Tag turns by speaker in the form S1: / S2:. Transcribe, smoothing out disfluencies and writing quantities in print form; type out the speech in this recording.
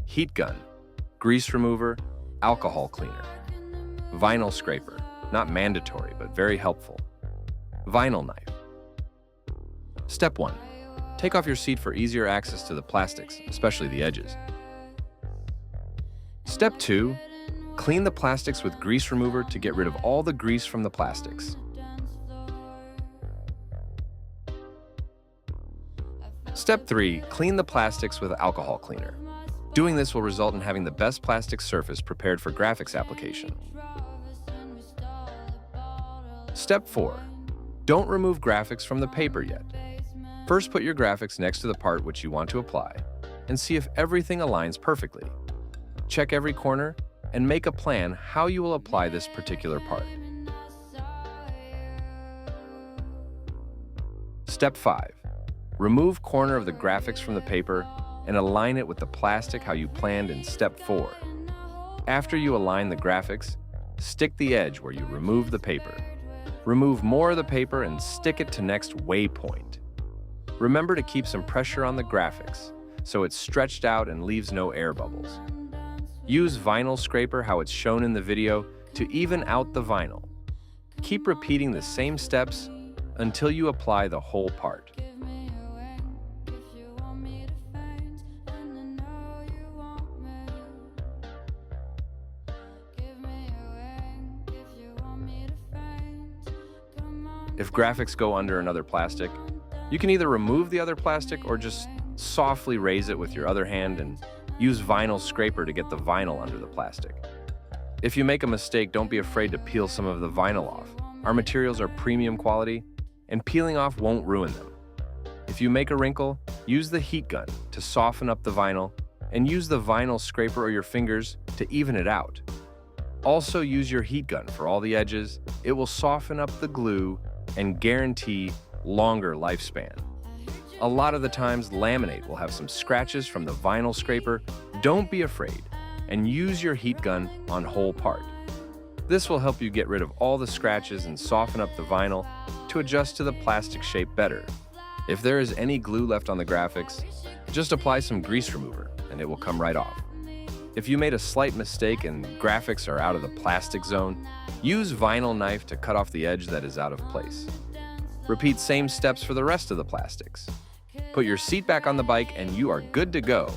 S1: heat gun, grease remover, alcohol cleaner. Vinyl scraper, not mandatory but very helpful. Vinyl knife. Step 1. Take off your seat for easier access to the plastics, especially the edges. Step 2. Clean the plastics with grease remover to get rid of all the grease from the plastics. Step 3. Clean the plastics with alcohol cleaner. Doing this will result in having the best plastic surface prepared for graphics application. Step 4. Don't remove graphics from the paper yet. First, put your graphics next to the part which you want to apply and see if everything aligns perfectly. Check every corner and make a plan how you will apply this particular part. Step 5. Remove corner of the graphics from the paper and align it with the plastic how you planned in Step 4. After you align the graphics, stick the edge where you removed the paper. Remove more of the paper and stick it to next waypoint. Remember to keep some pressure on the graphics so it's stretched out and leaves no air bubbles. Use vinyl scraper how it's shown in the video to even out the vinyl. Keep repeating the same steps until you apply the whole part. If graphics go under another plastic, you can either remove the other plastic or just softly raise it with your other hand and use vinyl scraper to get the vinyl under the plastic. If you make a mistake, don't be afraid to peel some of the vinyl off. Our materials are premium quality, and peeling off won't ruin them. If you make a wrinkle, use the heat gun to soften up the vinyl, and use the vinyl scraper or your fingers to even it out. Also use your heat gun for all the edges. It will soften up the glue and guarantee longer lifespan. A lot of the times, laminate will have some scratches from the vinyl scraper. Don't be afraid and use your heat gun on whole part. This will help you get rid of all the scratches and soften up the vinyl to adjust to the plastic shape better. If there is any glue left on the graphics, just apply some grease remover and it will come right off. If you made a slight mistake and graphics are out of the plastic zone, use vinyl knife to cut off the edge that is out of place. Repeat same steps for the rest of the plastics. Put your seat back on the bike and you are good to go.